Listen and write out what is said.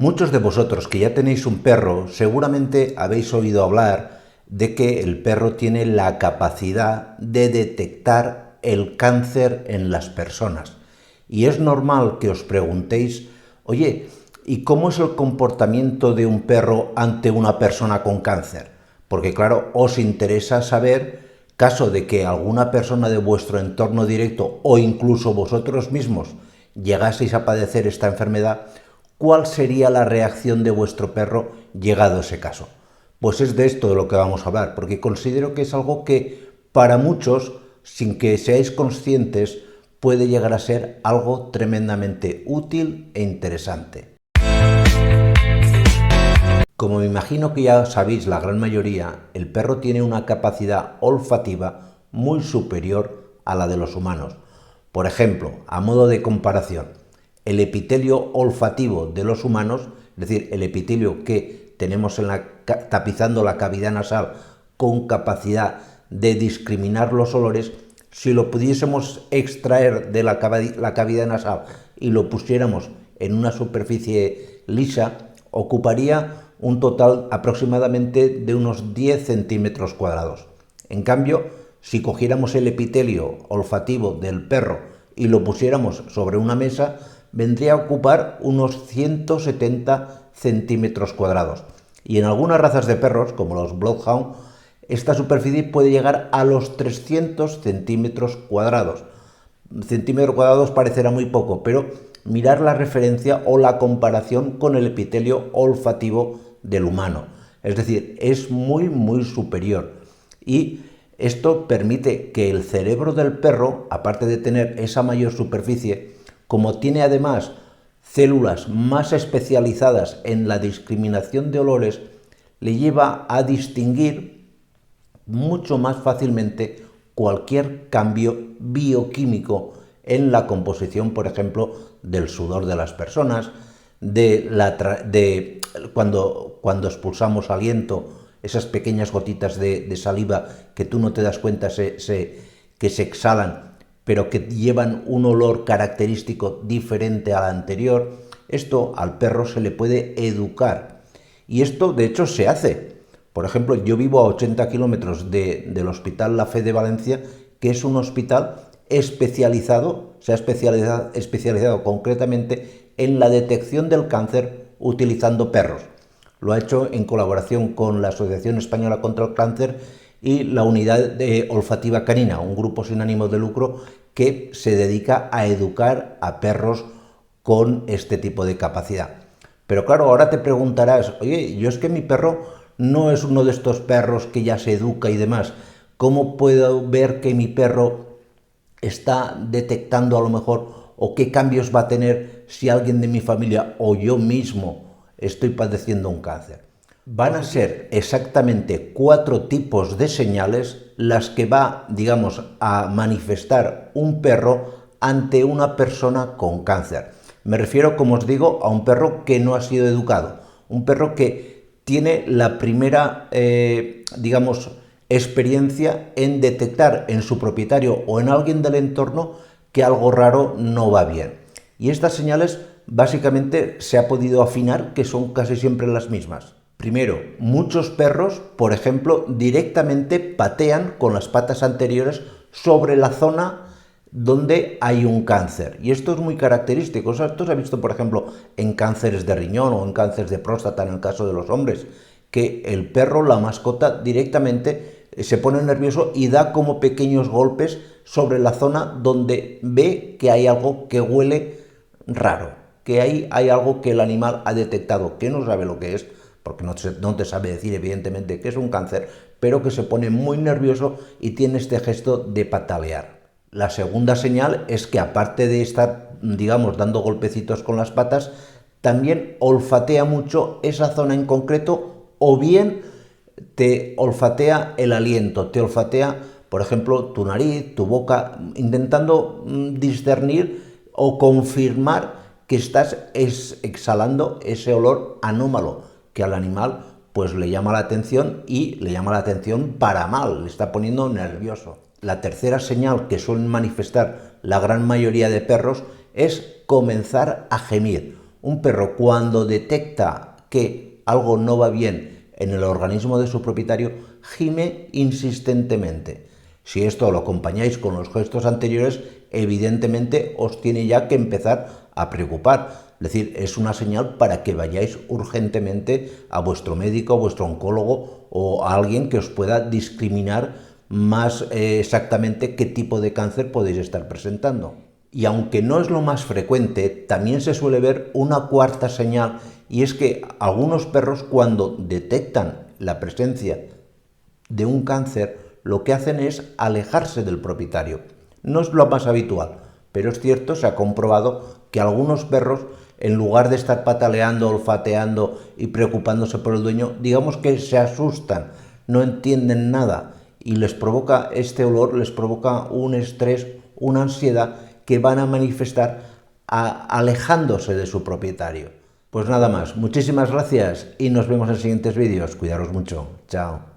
Muchos de vosotros que ya tenéis un perro seguramente habéis oído hablar de que el perro tiene la capacidad de detectar el cáncer en las personas. Y es normal que os preguntéis, oye, ¿y cómo es el comportamiento de un perro ante una persona con cáncer? Porque claro, os interesa saber, caso de que alguna persona de vuestro entorno directo o incluso vosotros mismos llegaseis a padecer esta enfermedad, ¿cuál sería la reacción de vuestro perro llegado ese caso? Pues es de esto de lo que vamos a hablar, porque considero que es algo que para muchos, sin que seáis conscientes, puede llegar a ser algo tremendamente útil e interesante. Como me imagino que ya sabéis la gran mayoría, el perro tiene una capacidad olfativa muy superior a la de los humanos. Por ejemplo, a modo de comparación, el epitelio olfativo de los humanos, es decir, el epitelio que tenemos tapizando la cavidad nasal con capacidad de discriminar los olores, si lo pudiésemos extraer de la cavidad nasal y lo pusiéramos en una superficie lisa, ocuparía un total aproximadamente de unos 10 centímetros cuadrados. En cambio, si cogiéramos el epitelio olfativo del perro y lo pusiéramos sobre una mesa, vendría a ocupar unos 170 centímetros cuadrados. Y en algunas razas de perros, como los Bloodhound, esta superficie puede llegar a los 300 centímetros cuadrados. Centímetros cuadrados parecerá muy poco, pero mirar la referencia o la comparación con el epitelio olfativo del humano. Es decir, es muy superior. Y esto permite que el cerebro del perro, aparte de tener esa mayor superficie, como tiene además células más especializadas en la discriminación de olores, le lleva a distinguir mucho más fácilmente cualquier cambio bioquímico en la composición, por ejemplo, del sudor de las personas, cuando expulsamos aliento, esas pequeñas gotitas de saliva que tú no te das cuenta que se exhalan, pero que llevan un olor característico diferente al anterior. Esto al perro se le puede educar. Y esto, de hecho, se hace. Por ejemplo, yo vivo a 80 kilómetros del Hospital La Fe de Valencia, que es un hospital especializado, se ha especializado concretamente en la detección del cáncer utilizando perros. Lo ha hecho en colaboración con la Asociación Española contra el Cáncer y la Unidad Olfativa Canina, un grupo sin ánimo de lucro que se dedica a educar a perros con este tipo de capacidad. Pero claro, ahora te preguntarás, oye, yo es que mi perro no es uno de estos perros que ya se educa y demás. ¿Cómo puedo ver que mi perro está detectando a lo mejor o qué cambios va a tener si alguien de mi familia o yo mismo estoy padeciendo un cáncer? Van a ser exactamente 4 tipos de señales las que va, digamos, a manifestar un perro ante una persona con cáncer. Me refiero, como os digo, a un perro que no ha sido educado, un perro que tiene la primera, digamos, experiencia en detectar en su propietario o en alguien del entorno que algo raro no va bien. Y estas señales básicamente se ha podido afinar que son casi siempre las mismas. Primero, muchos perros, por ejemplo, directamente patean con las patas anteriores sobre la zona donde hay un cáncer. Y esto es muy característico. Esto se ha visto, por ejemplo, en cánceres de riñón o en cánceres de próstata, en el caso de los hombres, que el perro, la mascota, directamente se pone nervioso y da como pequeños golpes sobre la zona donde ve que hay algo que huele raro, que hay algo que el animal ha detectado, que no sabe lo que es, porque no te sabe decir evidentemente que es un cáncer, pero que se pone muy nervioso y tiene este gesto de patalear. La segunda señal es que aparte de estar, digamos, dando golpecitos con las patas, también olfatea mucho esa zona en concreto o bien te olfatea el aliento, te olfatea, por ejemplo, tu nariz, tu boca, intentando discernir o confirmar que estás exhalando ese olor anómalo que al animal pues le llama la atención y le llama la atención para mal, le está poniendo nervioso. La tercera señal que suelen manifestar la gran mayoría de perros es comenzar a gemir. Un perro cuando detecta que algo no va bien en el organismo de su propietario, gime insistentemente. Si esto lo acompañáis con los gestos anteriores, evidentemente os tiene ya que empezar a preocupar. Es decir, es una señal para que vayáis urgentemente a vuestro médico, a vuestro oncólogo o a alguien que os pueda discriminar más exactamente qué tipo de cáncer podéis estar presentando. Y aunque no es lo más frecuente, también se suele ver una cuarta señal, y es que algunos perros, cuando detectan la presencia de un cáncer, lo que hacen es alejarse del propietario. No es lo más habitual, pero es cierto, se ha comprobado que algunos perros, en lugar de estar pataleando, olfateando y preocupándose por el dueño, digamos que se asustan, no entienden nada y les provoca este olor, les provoca un estrés, una ansiedad que van a manifestar alejándose de su propietario. Pues nada más, muchísimas gracias y nos vemos en siguientes vídeos. Cuidaros mucho. Chao.